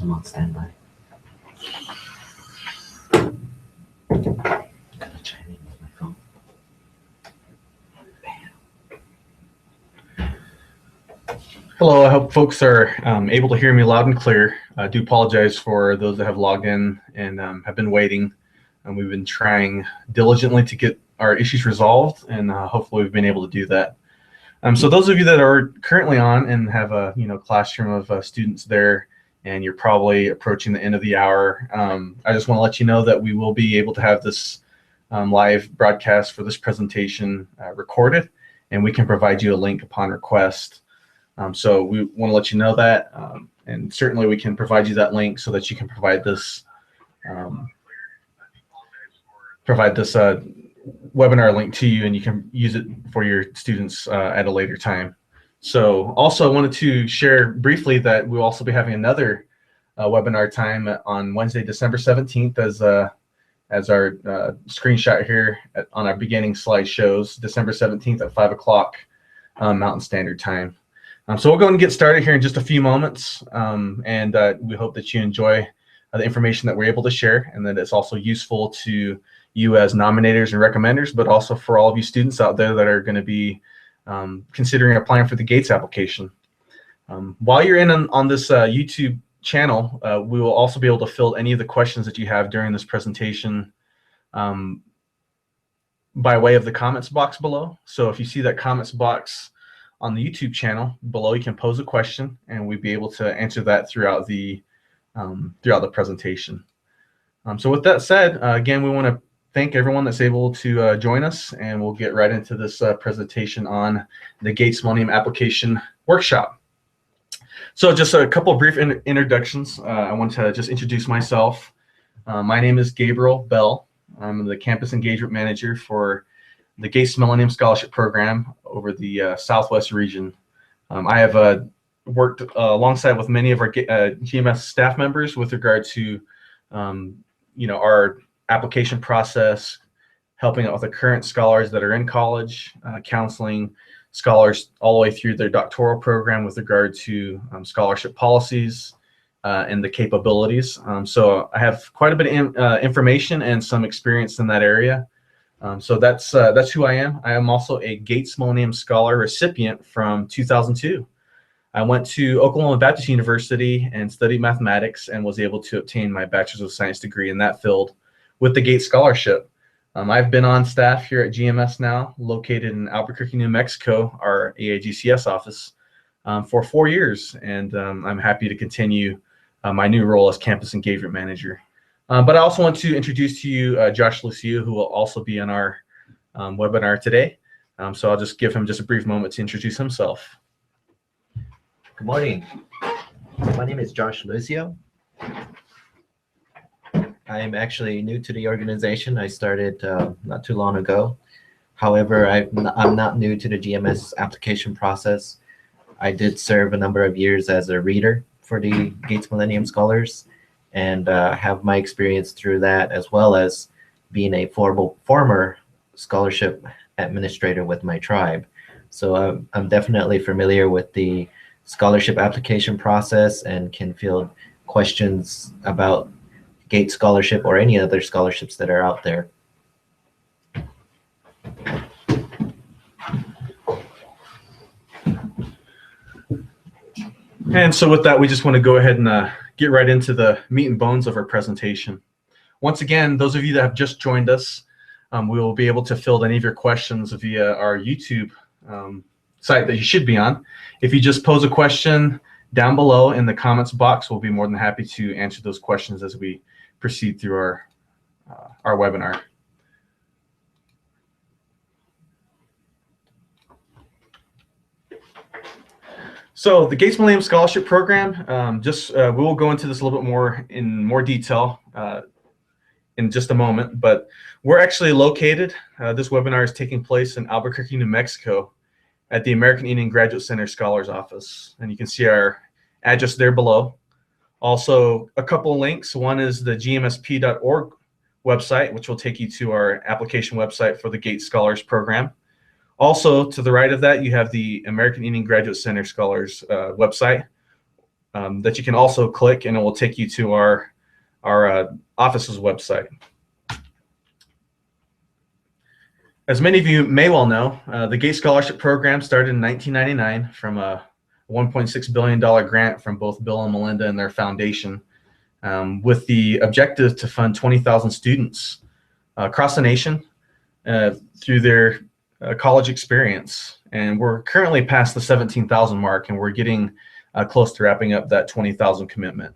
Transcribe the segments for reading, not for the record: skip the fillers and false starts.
I'm on standby. Gotta chime in with my phone. Hello, I hope folks are able to hear me loud and clear. I do apologize for those that have logged in and have been waiting. And we've been trying diligently to get our issues resolved, and hopefully we've been able to do that. So those of you that are currently on and have a classroom of students there, and you're probably approaching the end of the hour, I just want to let you know that we will be able to have this live broadcast for this presentation recorded, and we can provide you a link upon request. So we want to let you know that, and certainly we can provide you that link so that you can provide this webinar link to you, and you can use it for your students at a later time. So also I wanted to share briefly that we'll also be having another webinar time on Wednesday, December 17th, as our screenshot here on our beginning slide shows, December 17th at 5 o'clock Mountain Standard Time. So we'll go and get started here in just a few moments, and we hope that you enjoy the information that we're able to share, and that it's also useful to you as nominators and recommenders, but also for all of you students out there that are going to be considering applying for the Gates application. While you're in on this YouTube channel, we will also be able to fill any of the questions that you have during this presentation by way of the comments box below. So if you see that comments box on the YouTube channel below, you can pose a question, and we'd be able to answer that throughout the presentation. So with that said, again, we want to thank everyone that's able to join us, and we'll get right into this presentation on the Gates Millennium Application Workshop. So just a couple of brief introductions. I want to just introduce myself. My name is Gabriel Bell. I'm the Campus Engagement Manager for the Gates Millennium Scholarship Program over the Southwest region. I have worked alongside with many of our GMS staff members with regard to our application process, helping out with the current scholars that are in college, counseling scholars all the way through their doctoral program with regard to scholarship policies and the capabilities. So I have quite a bit of information and some experience in that area. So that's who I am. I am also a Gates Millennium Scholar recipient from 2002. I went to Oklahoma Baptist University and studied mathematics, and was able to obtain my Bachelor's of Science degree in that field with the Gates Scholarship. I've been on staff here at GMS now, located in Albuquerque, New Mexico, our AIGCS office, for 4 years, and I'm happy to continue my new role as Campus Engagement Manager. But I also want to introduce to you Josh Lucio, who will also be on our webinar today. So I'll just give him just a brief moment to introduce himself. Good morning. My name is Josh Lucio. I am actually new to the organization. I started not too long ago. However, I'm not new to the GMS application process. I did serve a number of years as a reader for the Gates Millennium Scholars, and have my experience through that, as well as being a former scholarship administrator with my tribe. So I'm definitely familiar with the scholarship application process, and can field questions about Gates Scholarship or any other scholarships that are out there. And so with that, we just want to go ahead and get right into the meat and bones of our presentation. Once again, those of you that have just joined us, we will be able to field any of your questions via our YouTube site that you should be on. If you just pose a question down below in the comments box, we'll be more than happy to answer those questions as we proceed through our webinar. So the Gates Millennium Scholarship Program, we will go into this a little bit more in more detail in just a moment, but we're actually located, this webinar is taking place in Albuquerque, New Mexico, at the American Indian Graduate Center Scholars Office. And you can see our address there below. Also, a couple links. One is the gmsp.org website, which will take you to our application website for the Gates Scholars Program. Also, to the right of that, you have the American Indian Graduate Center Scholars website, that you can also click, and it will take you to our office's website. As many of you may well know, the Gates Scholarship Program started in 1999 from a $1.6 billion grant from both Bill and Melinda and their foundation, with the objective to fund 20,000 students across the nation through their college experience. And we're currently past the 17,000 mark, and we're getting close to wrapping up that 20,000 commitment.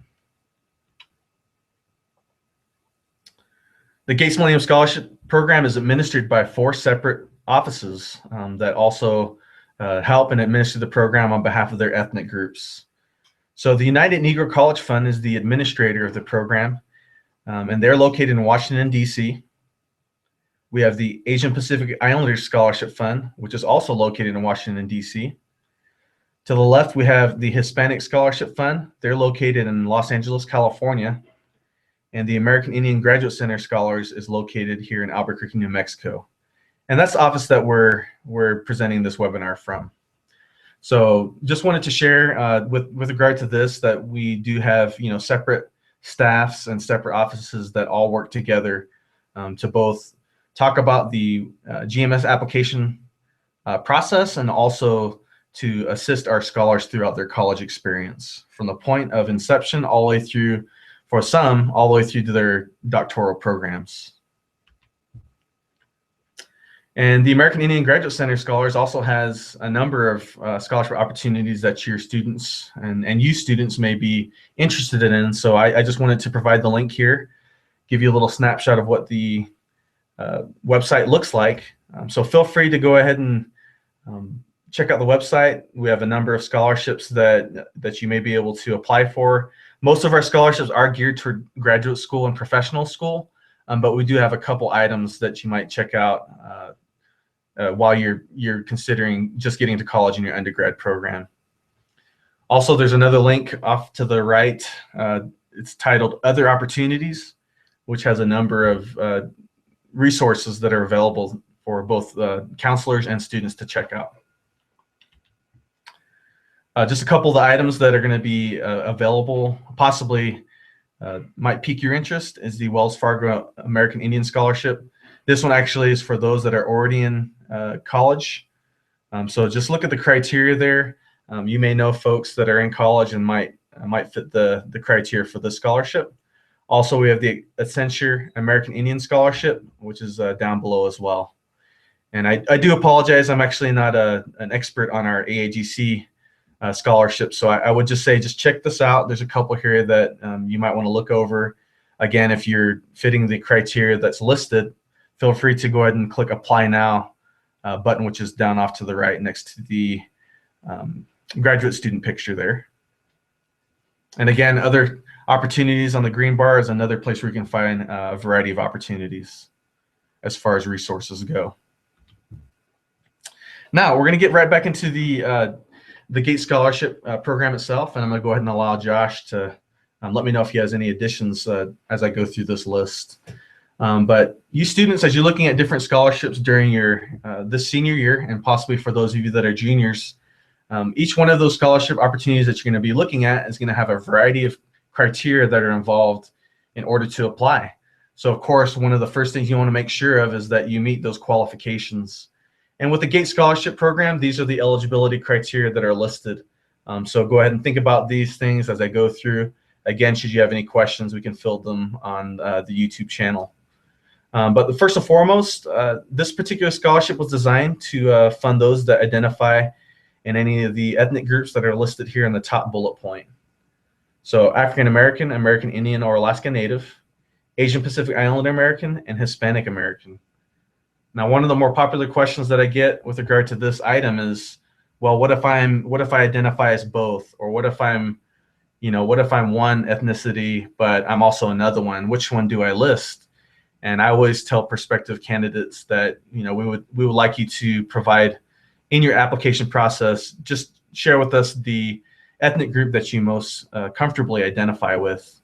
The Gates Millennium Scholarship Program is administered by 4 separate offices that also help and administer the program on behalf of their ethnic groups. So the United Negro College Fund is the administrator of the program, and they're located in Washington, D.C. We have the Asian Pacific Islanders Scholarship Fund, which is also located in Washington, D.C. To the left, we have the Hispanic Scholarship Fund. They're located in Los Angeles, California. And the American Indian Graduate Center Scholars is located here in Albuquerque, New Mexico. And that's the office that we're presenting this webinar from. So just wanted to share with regard to this that we do have separate staffs and separate offices that all work together to both talk about the GMS application process and also to assist our scholars throughout their college experience from the point of inception all the way through, for some, all the way through to their doctoral programs. And the American Indian Graduate Center Scholars also has a number of scholarship opportunities that your students and you students may be interested in. So I just wanted to provide the link here, give you a little snapshot of what the website looks like. So feel free to go ahead and check out the website. We have a number of scholarships that you may be able to apply for. Most of our scholarships are geared toward graduate school and professional school, but we do have a couple items that you might check out while you're considering just getting to college in your undergrad program. Also, there's another link off to the right. It's titled Other Opportunities, which has a number of resources that are available for both counselors and students to check out. Just a couple of the items that are going to be available, possibly might pique your interest, is the Wells Fargo American Indian Scholarship. This one actually is for those that are already in college. So just look at the criteria there. You may know folks that are in college and might fit the criteria for this scholarship. Also, we have the Accenture American Indian Scholarship, which is down below as well. And I do apologize. I'm actually not an expert on our AAGC scholarship. So I would just say, just check this out. There's a couple here that you might want to look over. Again, if you're fitting the criteria that's listed, feel free to go ahead and click Apply Now button, which is down off to the right next to the graduate student picture there. And again, other opportunities on the green bar is another place where you can find a variety of opportunities as far as resources go. Now, we're going to get right back into the Gates Scholarship Program itself, and I'm going to go ahead and allow Josh to let me know if he has any additions as I go through this list. But you students, as you're looking at different scholarships during your this senior year, and possibly for those of you that are juniors, each one of those scholarship opportunities that you're going to be looking at is going to have a variety of criteria that are involved in order to apply. So, of course, one of the first things you want to make sure of is that you meet those qualifications. And with the Gates Scholarship Program, these are the eligibility criteria that are listed. So go ahead and think about these things as I go through. Again, should you have any questions, we can field them on the YouTube channel. But first and foremost, this particular scholarship was designed to fund those that identify in any of the ethnic groups that are listed here in the top bullet point. So African American, American Indian or Alaska Native, Asian Pacific Islander American, and Hispanic American. Now, one of the more popular questions that I get with regard to this item is, well, what if I identify as both, or what if I'm one ethnicity, but I'm also another one? Which one do I list? And I always tell prospective candidates that, we would like you to provide in your application process, just share with us the ethnic group that you most comfortably identify with.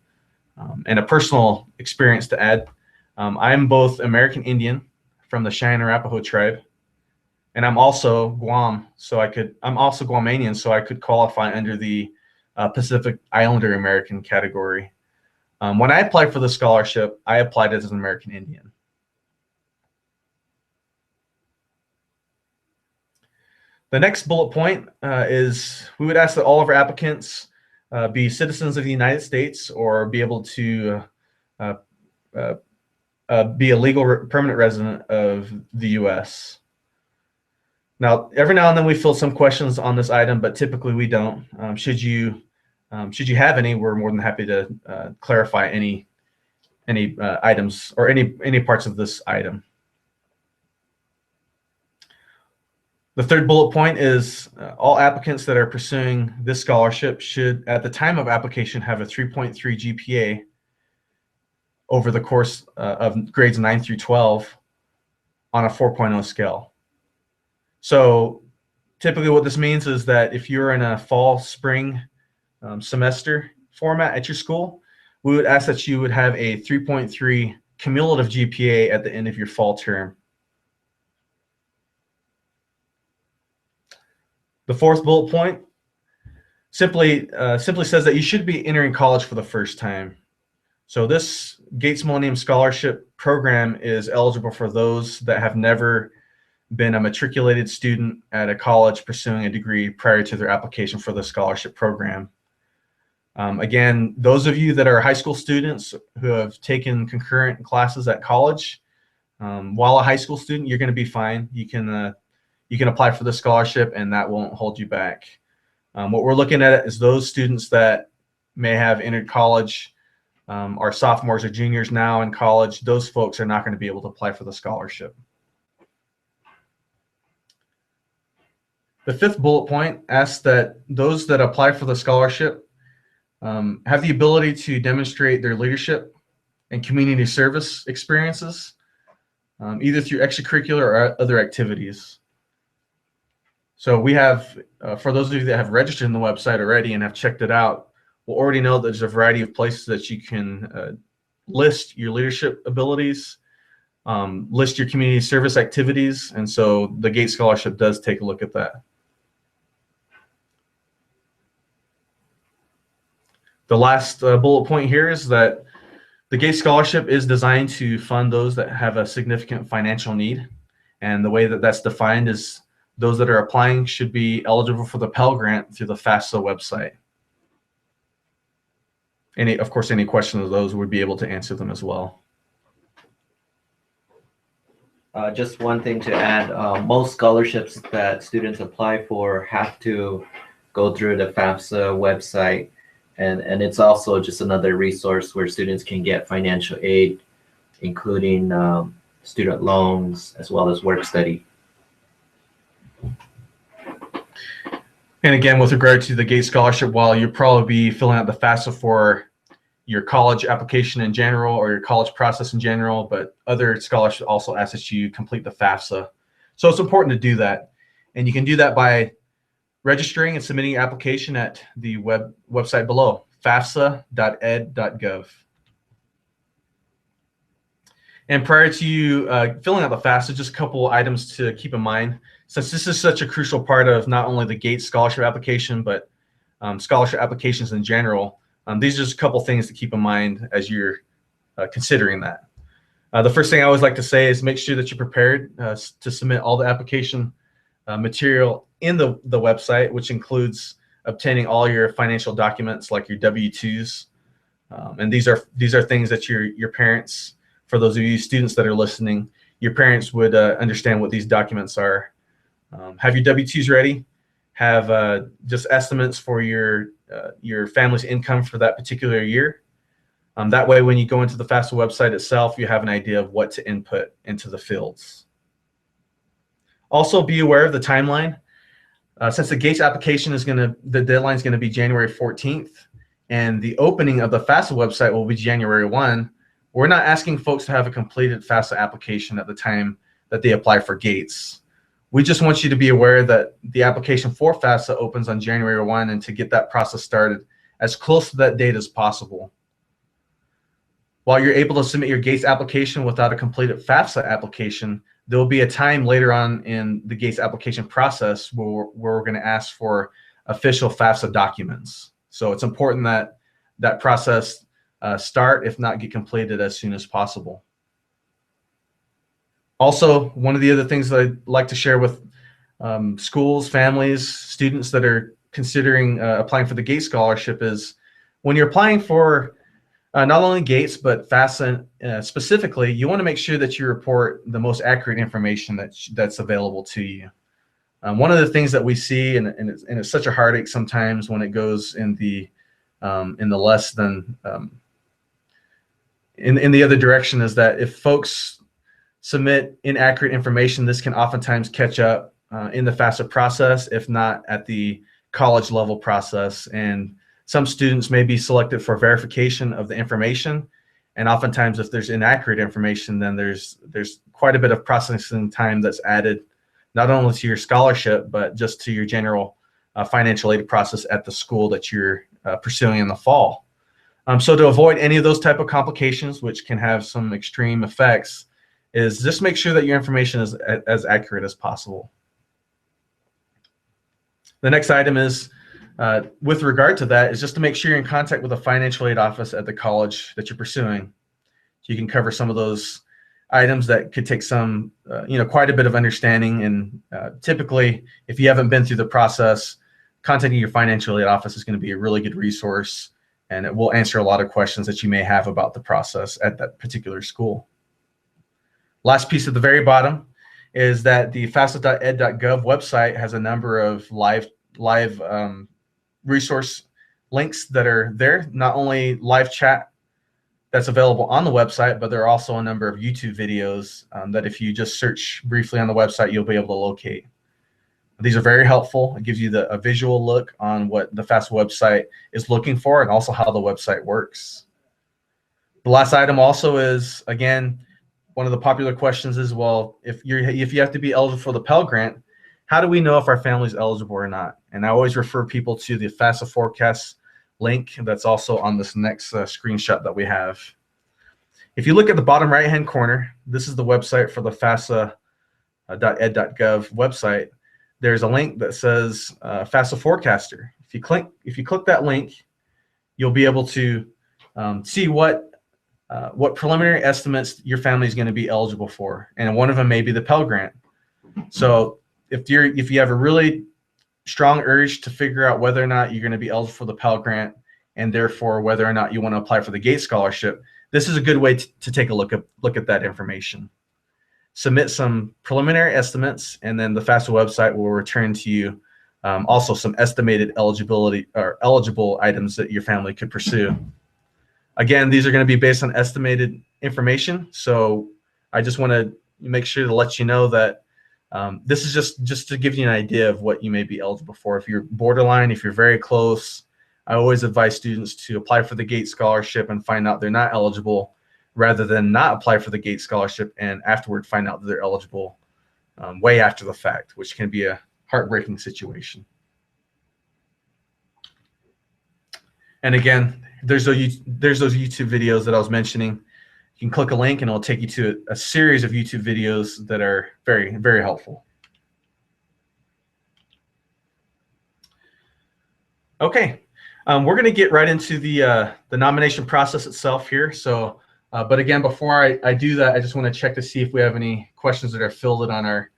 And a personal experience to add, I'm both American Indian from the Cheyenne Arapaho tribe, and I'm also Guam, I'm also Guamanian, so I could qualify under the Pacific Islander American category. When I applied for the scholarship, I applied as an American Indian. The next bullet point is we would ask that all of our applicants be citizens of the United States or be able to be a legal permanent resident of the U.S. Now, every now and then we fill some questions on this item, but typically we don't. Should you have any, we're more than happy to clarify any items or any parts of this item. The third bullet point is all applicants that are pursuing this scholarship should, at the time of application, have a 3.3 GPA over the course of grades 9 through 12 on a 4.0 scale. So typically what this means is that if you're in a fall, spring semester format at your school, we would ask that you would have a 3.3 cumulative GPA at the end of your fall term. The fourth bullet point simply says that you should be entering college for the first time. So this Gates Millennium Scholarship Program is eligible for those that have never been a matriculated student at a college pursuing a degree prior to their application for the scholarship program. Again, those of you that are high school students who have taken concurrent classes at college, while a high school student, you're going to be fine. You can apply for the scholarship and that won't hold you back. What we're looking at is those students that may have entered college, are sophomores or juniors now in college. Those folks are not going to be able to apply for the scholarship. The fifth bullet point asks that those that apply for the scholarship have the ability to demonstrate their leadership and community service experiences, either through extracurricular or other activities. So we have, for those of you that have registered in the website already and have checked it out, we'll already know that there's a variety of places that you can list your leadership abilities, list your community service activities, and so the Gates Scholarship does take a look at that. The last bullet point here is that the Gates Scholarship is designed to fund those that have a significant financial need, and the way that that's defined is those that are applying should be eligible for the Pell Grant through the FAFSA website. Of course, any questions of those would be able to answer them as well. Just one thing to add, most scholarships that students apply for have to go through the FAFSA website, and it's also just another resource where students can get financial aid, including student loans as well as work study. And again, with regard to the Gates Scholarship, while you'll probably be filling out the FAFSA for your college application in general or your college process in general, but other scholarships also ask that you complete the FAFSA. So it's important to do that. And you can do that by registering and submitting your application at the website below, fafsa.ed.gov. And prior to you filling out the FAFSA, just a couple items to keep in mind. Since this is such a crucial part of not only the Gates Scholarship application, but scholarship applications in general, these are just a couple things to keep in mind as you're considering that. The first thing I always like to say is make sure that you're prepared to submit all the application material in the website, which includes obtaining all your financial documents like your W-2s. And these are things that your parents, for those of you students that are listening, your parents would understand what these documents are. Have your W-2s ready. Have just estimates for your family's income for that particular year. That way, when you go into the FAFSA website itself, you have an idea of what to input into the fields. Also, be aware of the timeline. Since the Gates application the deadline is going to be January 14th, and the opening of the FAFSA website will be January 1, we're not asking folks to have a completed FAFSA application at the time that they apply for Gates. We just want you to be aware that the application for FAFSA opens on January 1, and to get that process started as close to that date as possible. While you're able to submit your Gates application without a completed FAFSA application, there will be a time later on in the Gates application process where we're going to ask for official FAFSA documents. So it's important that that process start, if not get completed, as soon as possible. Also, one of the other things that I'd like to share with schools, families, students that are considering applying for the Gates Scholarship is when you're applying for not only Gates, but FAFSA specifically, you want to make sure that you report the most accurate information that's available to you. One of the things that we see, and it's such a heartache sometimes when it goes in the less than in the other direction, is that if folks submit inaccurate information, this can oftentimes catch up in the FAFSA process, if not at the college level process. And some students may be selected for verification of the information. And oftentimes if there's inaccurate information, then there's quite a bit of processing time that's added, not only to your scholarship, but just to your general financial aid process at the school that you're pursuing in the fall. So to avoid any of those type of complications, which can have some extreme effects, is just make sure that your information is as accurate as possible. The next item is, with regard to that, is just to make sure you're in contact with a financial aid office at the college that you're pursuing. So you can cover some of those items that could take some, quite a bit of understanding. And typically, if you haven't been through the process, contacting your financial aid office is going to be a really good resource, and it will answer a lot of questions that you may have about the process at that particular school. Last piece at the very bottom is that the FAFSA.ed.gov website has a number of live resource links that are there, not only live chat that's available on the website, but there are also a number of YouTube videos that if you just search briefly on the website, you'll be able to locate. These are very helpful. It gives you a visual look on what the FAFSA website is looking for and also how the website works. The last item also is, again, one of the popular questions is, well, if you have to be eligible for the Pell Grant, how do we know if our family's eligible or not? And I always refer people to the FAFSA forecast link that's also on this next screenshot that we have. If you look at the bottom right-hand corner, this is the website for the FAFSA.ed.gov website. There's a link that says FAFSA Forecaster. If you click that link, you'll be able to see what preliminary estimates your family is going to be eligible for, and one of them may be the Pell Grant. So if you have a really strong urge to figure out whether or not you're going to be eligible for the Pell Grant, and therefore whether or not you want to apply for the Gates Scholarship, this is a good way to take a look at that information. Submit some preliminary estimates, and then the FAFSA website will return to you also some estimated eligibility or eligible items that your family could pursue. Again, these are going to be based on estimated information, so I just want to make sure to let you know that this is just to give you an idea of what you may be eligible for. If you're borderline, if you're very close, I always advise students to apply for the Gates Scholarship and find out they're not eligible, rather than not apply for the Gates Scholarship and afterward find out that they're eligible way after the fact, which can be a heartbreaking situation. And again, there's those YouTube videos that I was mentioning. You can click a link and it'll take you to a series of YouTube videos that are very, very helpful. Okay, we're going to get right into the nomination process itself here. So, but again, before I do that, I just want to check to see if we have any questions that are fielded on our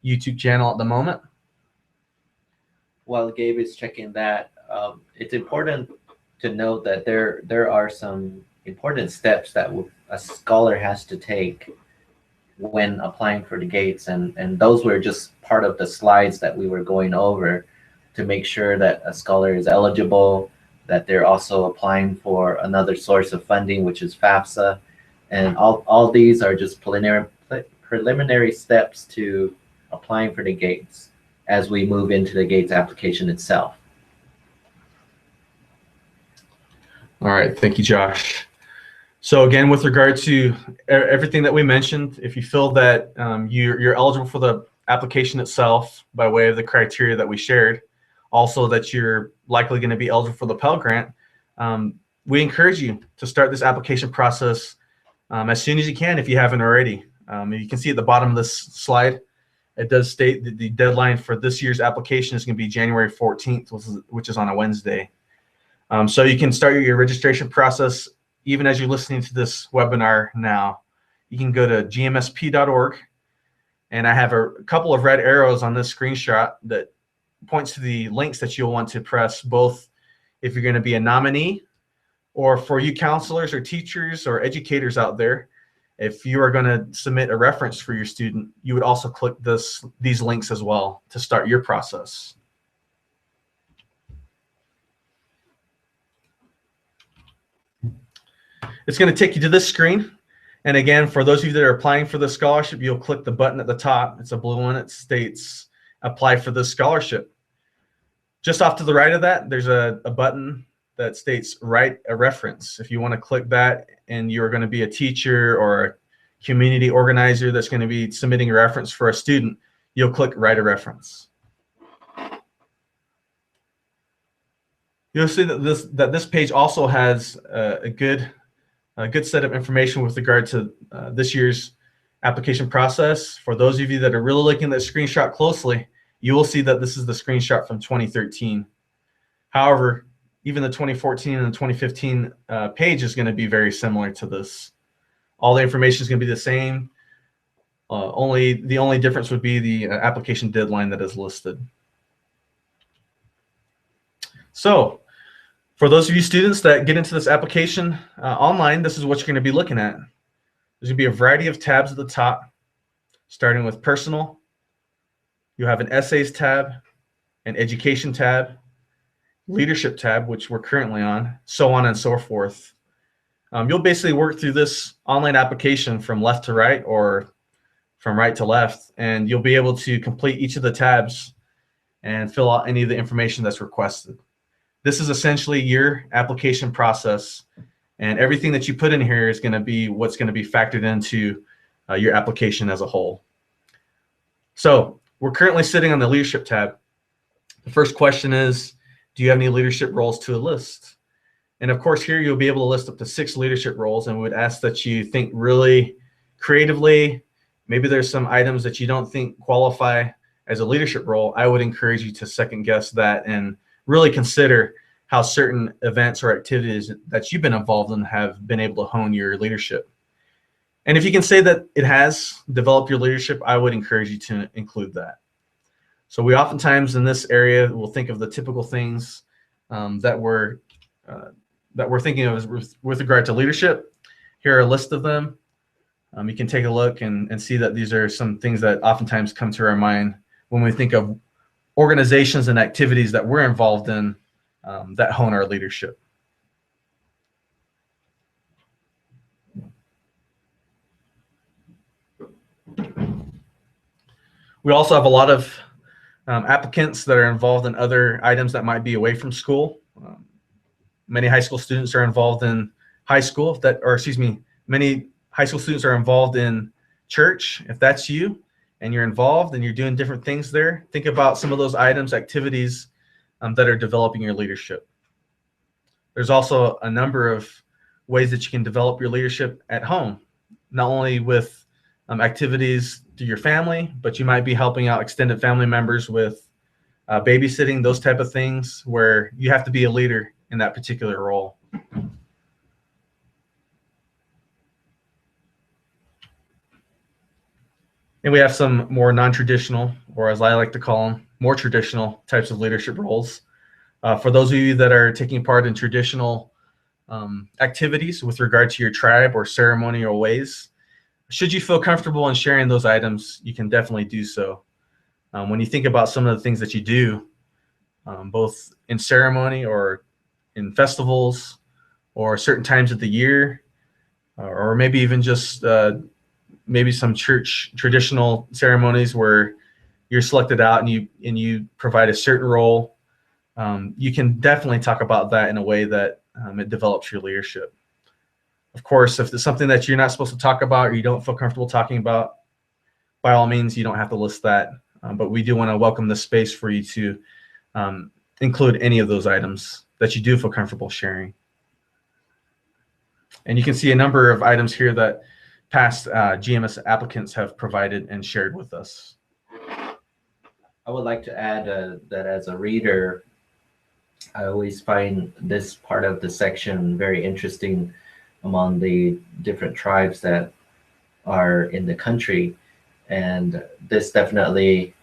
YouTube channel at the moment. While Gabe is checking that, it's important to note that there are some important steps that a scholar has to take when applying for the Gates, and those were just part of the slides that we were going over to make sure that a scholar is eligible, that they're also applying for another source of funding, which is FAFSA, and all these are just preliminary steps to applying for the Gates as we move into the Gates application itself. All right, thank you, Josh. So again, with regard to everything that we mentioned, if you feel that you're eligible for the application itself by way of the criteria that we shared, also that you're likely going to be eligible for the Pell Grant, we encourage you to start this application process as soon as you can if you haven't already. You can see at the bottom of this slide, it does state that the deadline for this year's application is going to be January 14th, which is on a Wednesday. So you can start your registration process even as you're listening to this webinar now. You can go to gmsp.org, and I have a couple of red arrows on this screenshot that points to the links that you'll want to press, both if you're going to be a nominee, or for you counselors or teachers or educators out there, if you are going to submit a reference for your student, you would also click these links as well to start your process. It's going to take you to this screen. And again, for those of you that are applying for the scholarship, you'll click the button at the top. It's a blue one. It states apply for this scholarship. Just off to the right of that, there's a button that states write a reference. If you want to click that and you're going to be a teacher or a community organizer that's going to be submitting a reference for a student, you'll click write a reference. You'll see that this page also has a good set of information with regard to this year's application process. For those of you that are really looking at that screenshot closely, you will see that this is the screenshot from 2013. However, even the 2014 and the 2015 page is going to be very similar to this. All the information is going to be the same. The only difference would be the application deadline that is listed. So, for those of you students that get into this application online, this is what you're going to be looking at. There's going to be a variety of tabs at the top, starting with personal. You have an essays tab, an education tab, leadership tab, which we're currently on, so on and so forth. You'll basically work through this online application from left to right or from right to left, and you'll be able to complete each of the tabs and fill out any of the information that's requested. This is essentially your application process, and everything that you put in here is going to be what's going to be factored into your application as a whole. So we're currently sitting on the leadership tab. The first question is, do you have any leadership roles to list? And of course, here you'll be able to list up to 6 leadership roles, and we would ask that you think really creatively. Maybe there's some items that you don't think qualify as a leadership role. I would encourage you to second guess that and really consider how certain events or activities that you've been involved in have been able to hone your leadership. And if you can say that it has developed your leadership, I would encourage you to include that. So we oftentimes in this area will think of the typical things that we're thinking of with regard to leadership. Here are a list of them. You can take a look and see that these are some things that oftentimes come to our mind when we think of organizations and activities that we're involved in that hone our leadership. We also have a lot of applicants that are involved in other items that might be away from school. Many high school students are involved in many high school students are involved in church. If that's you and you're involved and you're doing different things there, think about some of those items, activities that are developing your leadership. There's also a number of ways that you can develop your leadership at home, not only with activities to your family, but you might be helping out extended family members with babysitting, those type of things where you have to be a leader in that particular role. And we have some more non-traditional, or as I like to call them, more traditional types of leadership roles. For those of you that are taking part in traditional activities with regard to your tribe or ceremonial ways, should you feel comfortable in sharing those items, you can definitely do so. When you think about some of the things that you do, both in ceremony or in festivals or certain times of the year, or maybe even just maybe some church traditional ceremonies where you're selected out and you provide a certain role, you can definitely talk about that in a way that it develops your leadership. Of course, if there's something that you're not supposed to talk about or you don't feel comfortable talking about, by all means, you don't have to list that. But we do want to welcome the space for you to include any of those items that you do feel comfortable sharing. And you can see a number of items here that past GMS applicants have provided and shared with us. I would like to add that as a reader, I always find this part of the section very interesting among the different tribes that are in the country. And this definitely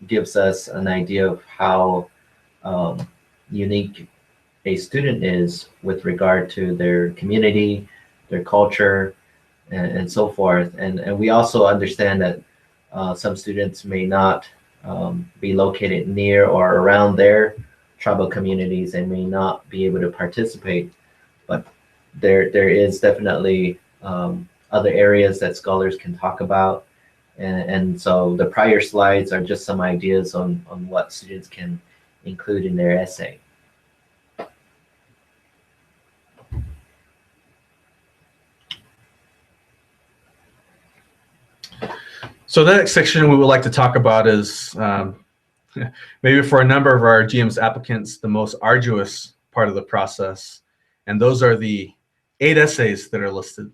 gives us an idea of how um, unique a student is with regard to their community, their culture, and so forth. And we also understand that some students may not be located near or around their tribal communities and may not be able to participate. But there is definitely other areas that scholars can talk about. And so the prior slides are just some ideas on what students can include in their essay. So the next section we would like to talk about is maybe for a number of our GMS applicants, the most arduous part of the process. And those are the 8 essays that are listed.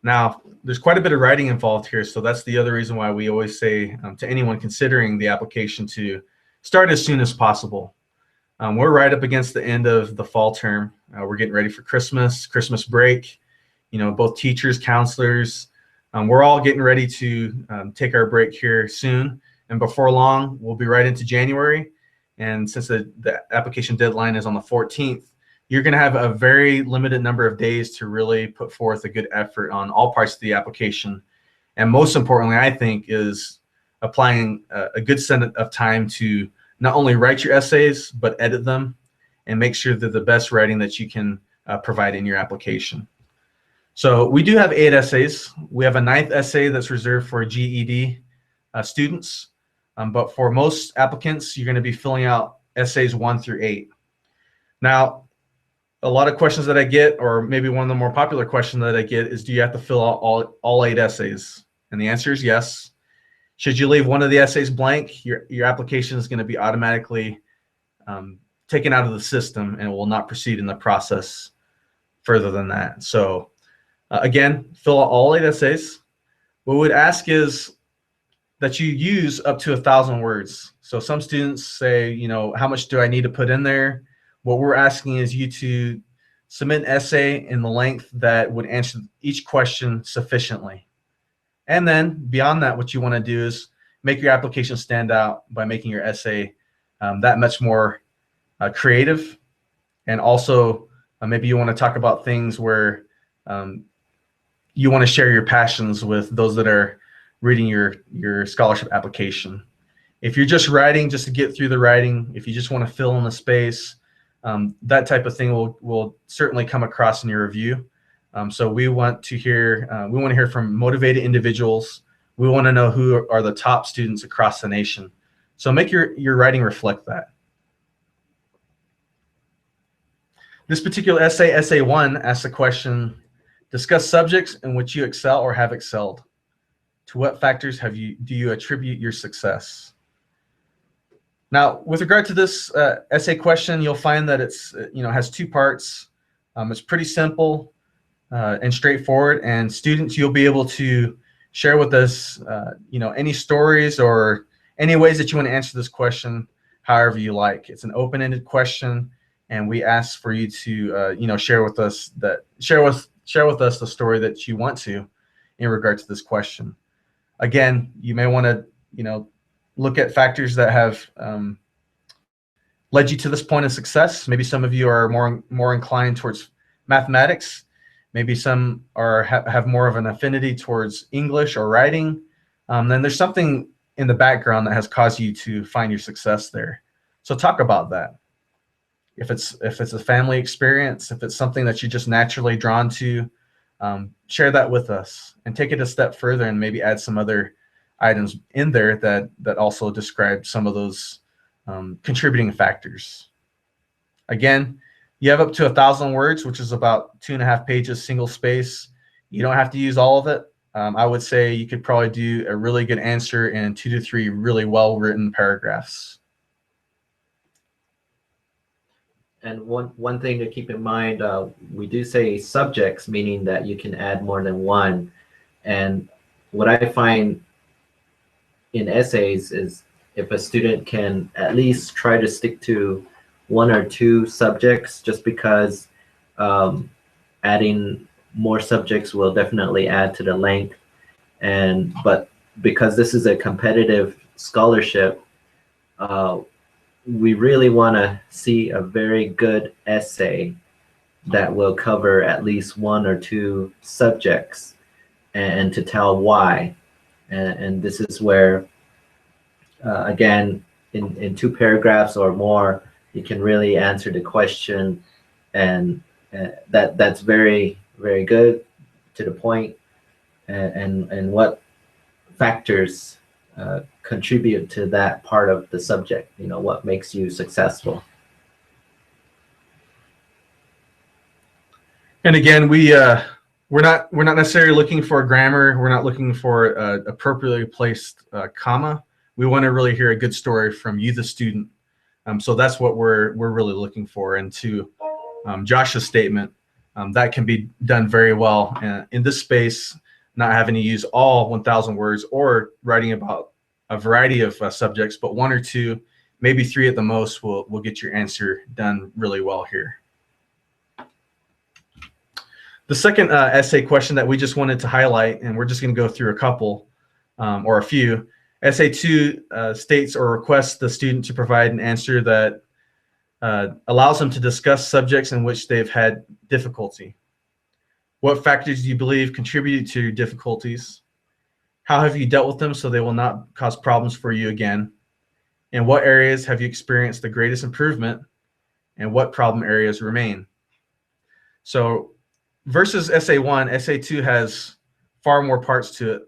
Now, there's quite a bit of writing involved here, so that's the other reason why we always say to anyone considering the application to start as soon as possible. We're right up against the end of the fall term. We're getting ready for Christmas break. You know, both teachers, counselors, we're all getting ready to take our break here soon. And before long, we'll be right into January. And since the application deadline is on the 14th, you're going to have a very limited number of days to really put forth a good effort on all parts of the application. And most importantly, I think, is applying a good set of time to not only write your essays, but edit them and make sure that the best writing that you can provide in your application. So we do have 8 essays. We have a 9th essay that's reserved for GED students. But for most applicants, you're going to be filling out essays 1 through 8. Now, a lot of questions that I get, or maybe one of the more popular questions that I get, is do you have to fill out all 8 essays? And the answer is yes. Should you leave one of the essays blank, your application is going to be automatically taken out of the system and it will not proceed in the process further than that. So again, fill out all 8 essays. What we would ask is that you use up to 1,000 words. So some students say, you know, how much do I need to put in there? What we're asking is you to submit an essay in the length that would answer each question sufficiently. And then beyond that, what you want to do is make your application stand out by making your essay that much more creative. And also maybe you want to talk about things where you want to share your passions with those that are reading your scholarship application. If you're just writing just to get through the writing, if you just want to fill in the space, that type of thing will certainly come across in your review. So we want to hear from motivated individuals. We want to know who are the top students across the nation. So make your writing reflect that. This particular essay, essay 1, asks the question, discuss subjects in which you excel or have excelled. To what factors do you attribute your success? Now, with regard to this essay question, you'll find that it's has 2 parts. It's pretty simple and straightforward. And students, you'll be able to share with us, any stories or any ways that you want to answer this question, however you like. It's an open-ended question, and we ask for you to, share with us the story that you want to in regard to this question. Again, you may want to, look at factors that have led you to this point of success. Maybe some of you are more inclined towards mathematics. Maybe some have more of an affinity towards English or writing. Then there's something in the background that has caused you to find your success there. So talk about that. If it's a family experience, if it's something that you're just naturally drawn to, share that with us and take it a step further and maybe add some other items in there that also describe some of those contributing factors. Again, you have up to 1,000 words, which is about 2.5 pages, single space. You don't have to use all of it. I would say you could probably do a really good answer in 2 to 3 really well-written paragraphs. And one thing to keep in mind, we do say subjects, meaning that you can add more than one. And what I find in essays is if a student can at least try to stick to one or two subjects, just because adding more subjects will definitely add to the length. But because this is a competitive scholarship, we really want to see a very good essay that will cover at least one or two subjects, and to tell why. And this is where, again, in 2 paragraphs or more, you can really answer the question, and that's very, very good, to the point, and what factors contribute to that part of the subject. What makes you successful. And again, we're not necessarily looking for grammar. We're not looking for appropriately placed comma. We want to really hear a good story from you, the student. So that's what we're really looking for. And to Josh's statement, that can be done very well in this space, not having to use all 1,000 words or writing about a variety of subjects, but 1 or 2, maybe 3 at the most will get your answer done really well here. The second essay question that we just wanted to highlight, and we're just going to go through a couple or a few. Essay 2 states or requests the student to provide an answer that allows them to discuss subjects in which they've had difficulty. What factors do you believe contributed to your difficulties? How have you dealt with them so they will not cause problems for you again? In what areas have you experienced the greatest improvement? And what problem areas remain? So versus essay 1, essay 2 has far more parts to it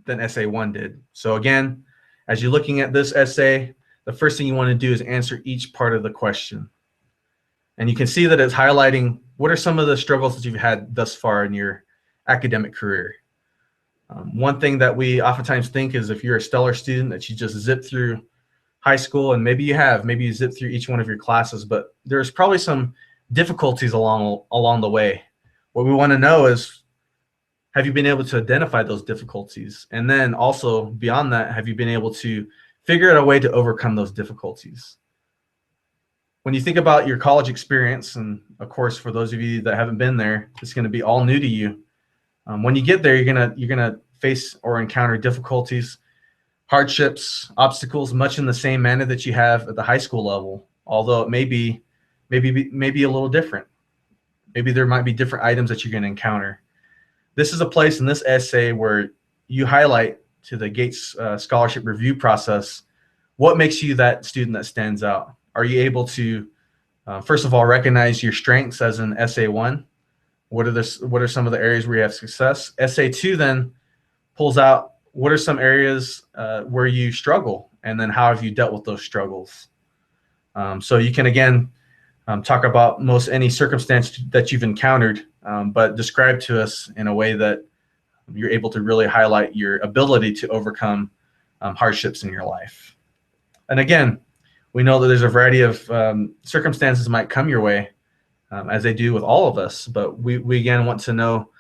than essay 1 did. So again, as you're looking at this essay, the first thing you want to do is answer each part of the question. And you can see that it's highlighting what are some of the struggles that you've had thus far in your academic career. One thing that we oftentimes think is if you're a stellar student that you just zip through high school, and maybe you zip through each one of your classes, but there's probably some difficulties along the way. What we want to know is, have you been able to identify those difficulties? And then also beyond that, have you been able to figure out a way to overcome those difficulties? When you think about your college experience, and of course, for those of you that haven't been there, it's going to be all new to you. When you get there, you're gonna face or encounter difficulties, hardships, obstacles, much in the same manner that you have at the high school level. Although it may be a little different. Maybe there might be different items that you're going to encounter. This is a place in this essay where you highlight to the Gates Scholarship Review process what makes you that student that stands out. Are you able to, first of all, recognize your strengths as in essay 1? What are some of the areas where you have success? Essay 2 then pulls out what are some areas where you struggle, and then how have you dealt with those struggles? So you can again talk about most any circumstance that you've encountered, but describe to us in a way that you're able to really highlight your ability to overcome hardships in your life. And again, we know that there's a variety of circumstances might come your way, as they do with all of us, but we again want to know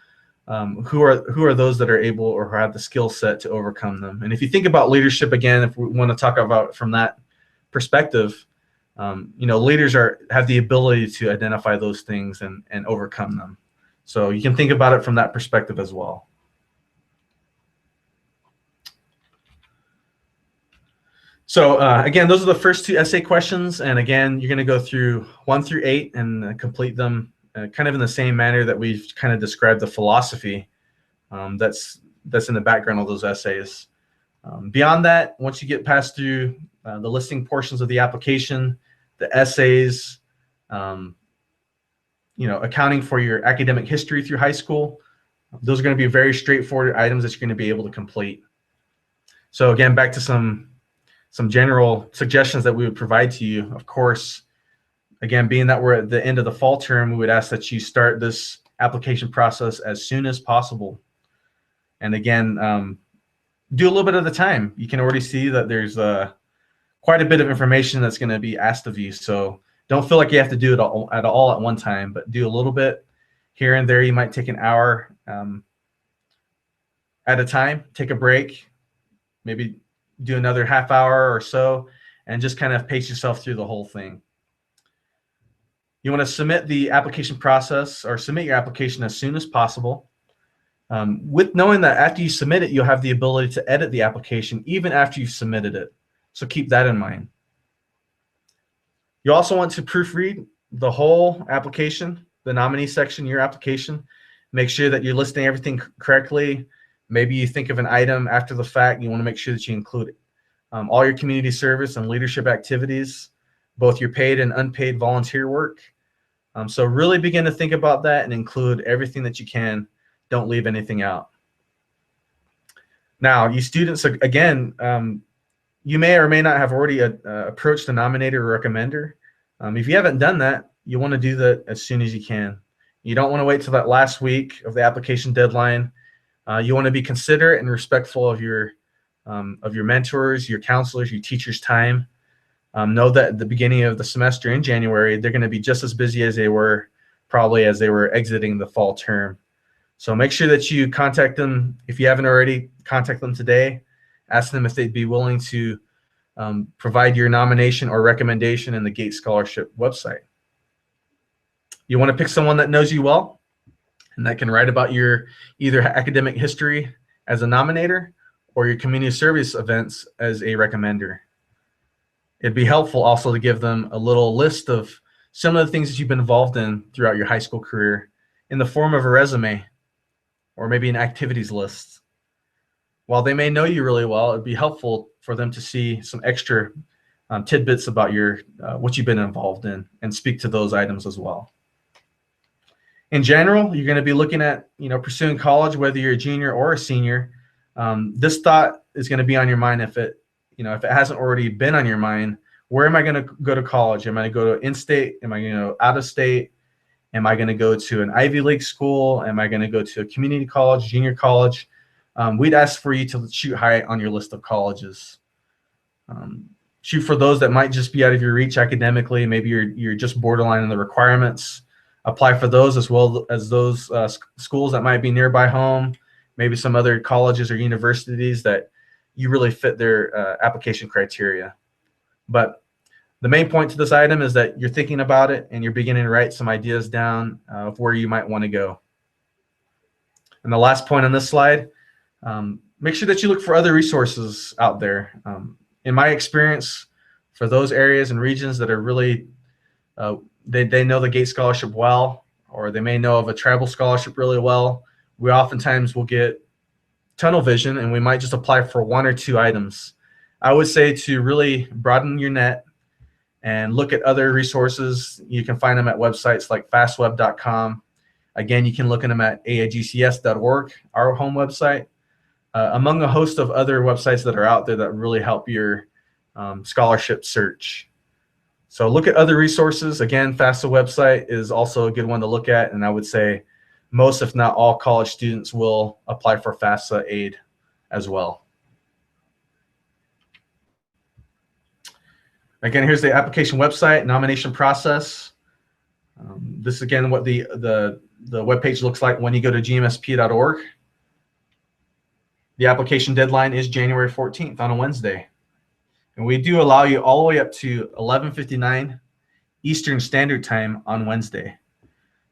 who are those that are able or have the skill set to overcome them. And if you think about leadership again, if we want to talk about it from that perspective, leaders have the ability to identify those things and overcome them. So you can think about it from that perspective as well. So again, those are the first 2 essay questions. And again, you're going to go through 1 through 8 and complete them kind of in the same manner that we've kind of described the philosophy that's in the background of those essays. Beyond that, once you get past through the listing portions of the application, the essays, accounting for your academic history through high school, those are going to be very straightforward items that you're going to be able to complete. So again, back to some general suggestions that we would provide to you. Of course, again, being that we're at the end of the fall term, we would ask that you start this application process as soon as possible. And again, do a little bit at a time. You can already see that there's quite a bit of information that's going to be asked of you. So don't feel like you have to do it all at one time, but do a little bit here and there. You might take an hour at a time, take a break, maybe do another half hour or so, and just kind of pace yourself through the whole thing. You want to submit the application process or submit your application as soon as possible. With knowing that after you submit it, you'll have the ability to edit the application even after you've submitted it. So keep that in mind. You also want to proofread the whole application, the nominee section, your application. Make sure that you're listing everything correctly. Maybe you think of an item after the fact, you want to make sure that you include it. All your community service and leadership activities, both your paid and unpaid volunteer work. So really begin to think about that and include everything that you can. Don't leave anything out. Now, you students, again, you may or may not have already approached the nominator or recommender. If you haven't done that, you want to do that as soon as you can. You don't want to wait till that last week of the application deadline. You want to be considerate and respectful of your mentors, your counselors, your teachers' time. Know that at the beginning of the semester in January, they're going to be just as busy as they were probably as they were exiting the fall term. So make sure that you contact them. If you haven't already, contact them today. Ask them if they'd be willing to provide your nomination or recommendation in the Gates Scholarship website. You want to pick someone that knows you well and that can write about your either academic history as a nominator or your community service events as a recommender. It'd be helpful also to give them a little list of some of the things that you've been involved in throughout your high school career in the form of a resume or maybe an activities list. While they may know you really well, it'd be helpful for them to see some extra tidbits about your what you've been involved in and speak to those items as well. In general, you're going to be looking at pursuing college, whether you're a junior or a senior. This thought is going to be on your mind if it hasn't already been on your mind. Where am I going to go to college? Am I going to go to in-state? Am I going to go out of state? Am I going to go to an Ivy League school? Am I going to go to a community college, junior college? We'd ask for you to shoot high on your list of colleges. Shoot for those that might just be out of your reach academically. Maybe you're just borderline in the requirements. Apply for those as well as those schools that might be nearby home. Maybe some other colleges or universities that you really fit their application criteria. But the main point to this item is that you're thinking about it and you're beginning to write some ideas down of where you might want to go. And the last point on this slide, make sure that you look for other resources out there. In my experience, for those areas and regions that are really, they know the Gates Scholarship well, or they may know of a travel scholarship really well, we oftentimes will get tunnel vision and we might just apply for one or two items. I would say to really broaden your net and look at other resources. You can find them at websites like fastweb.com. Again, you can look at them at aigcs.org, our home website, among a host of other websites that are out there that really help your scholarship search. So look at other resources. Again, FAFSA website is also a good one to look at, and I would say most, if not all, college students will apply for FAFSA aid as well. Again, here's the application website, nomination process. This is again what the webpage looks like when you go to gmsp.org. The application deadline is January 14th on a Wednesday. And we do allow you all the way up to 11:59 Eastern Standard Time on Wednesday.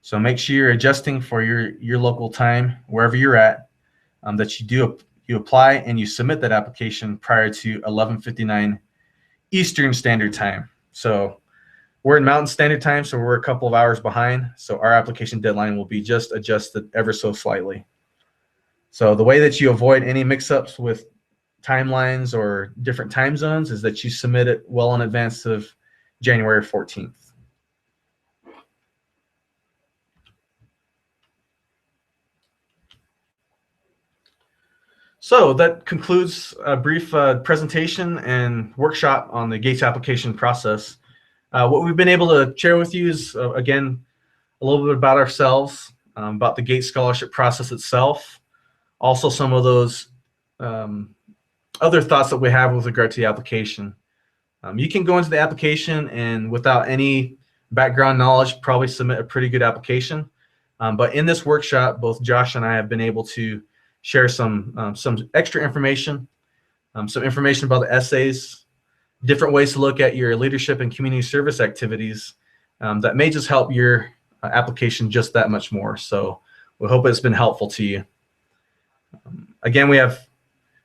So make sure you're adjusting for your local time, wherever you're at, that you apply and you submit that application prior to 11:59 Eastern Standard Time. So we're in Mountain Standard Time, so we're a couple of hours behind. So our application deadline will be just adjusted ever so slightly. So the way that you avoid any mix-ups with timelines or different time zones is that you submit it well in advance of January 14th. So that concludes a brief presentation and workshop on the Gates application process. What we've been able to share with you is, again, a little bit about ourselves, about the Gates scholarship process itself, also some of those other thoughts that we have with regard to the application. You can go into the application and without any background knowledge, probably submit a pretty good application. But in this workshop, both Josh and I have been able to share some extra information, some information about the essays, different ways to look at your leadership and community service activities, that may just help your application just that much more. So we hope it's been helpful to you. Again, we have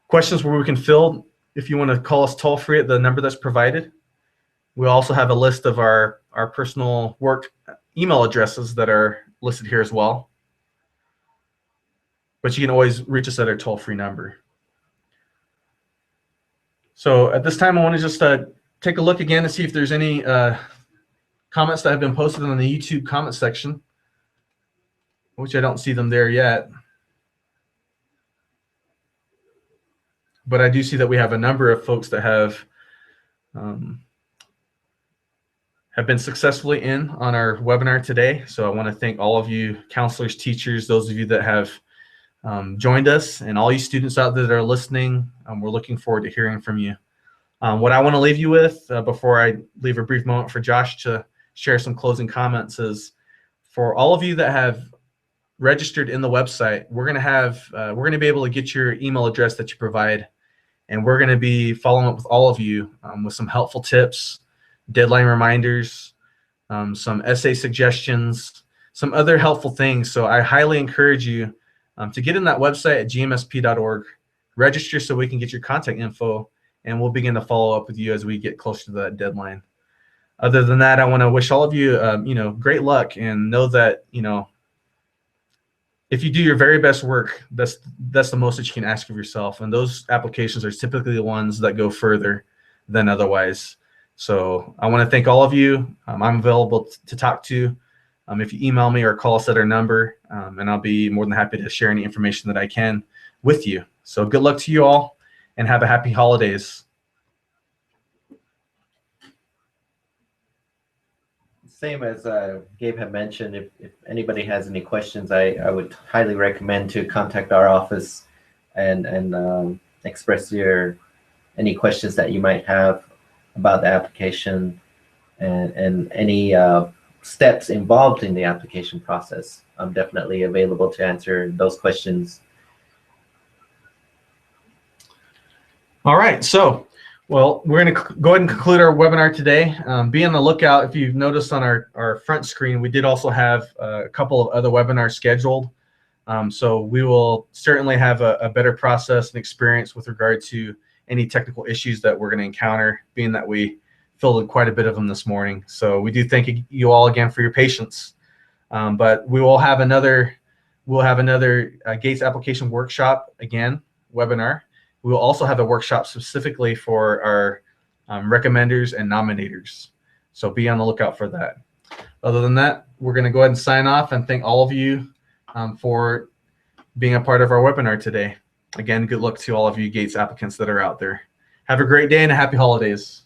questions where we can fill. If you want to call us toll free at the number that's provided. We also have a list of our personal work email addresses that are listed here as well. But you can always reach us at our toll-free number. So at this time, I want to just take a look again to see if there's any comments that have been posted on the YouTube comment section, which I don't see them there yet. But I do see that we have a number of folks that have been successfully in on our webinar today. So I want to thank all of you counselors, teachers, those of you that have joined us, and all you students out there that are listening. We're looking forward to hearing from you. What I want to leave you with before I leave a brief moment for Josh to share some closing comments is, for all of you that have registered in the website, we're going to be able to get your email address that you provide, and we're going to be following up with all of you with some helpful tips, deadline reminders, some essay suggestions, some other helpful things. So I highly encourage you to get in that website at gmsp.org, register so we can get your contact info, and we'll begin to follow up with you as we get closer to that deadline. Other than that, I want to wish all of you, great luck, and know that, if you do your very best work, that's the most that you can ask of yourself. And those applications are typically the ones that go further than otherwise. So I want to thank all of you. I'm available to talk to if you email me or call us at our number, and I'll be more than happy to share any information that I can with you. So good luck to you all, and have a happy holidays. Same as Gabe had mentioned, if anybody has any questions, I would highly recommend to contact our office and express any questions that you might have about the application and any steps involved in the application process. I'm definitely available to answer those questions. All right, so we're going to go ahead and conclude our webinar today. Be on the lookout. If you've noticed on our front screen, we did also have a couple of other webinars scheduled. So we will certainly have a better process and experience with regard to any technical issues that we're going to encounter, being that we filled quite a bit of them this morning. So we do thank you all again for your patience. But we will have another Gates application workshop webinar. We will also have a workshop specifically for our recommenders and nominators. So be on the lookout for that. Other than that, we're going to go ahead and sign off and thank all of you for being a part of our webinar today. Again, good luck to all of you Gates applicants that are out there. Have a great day and a happy holidays.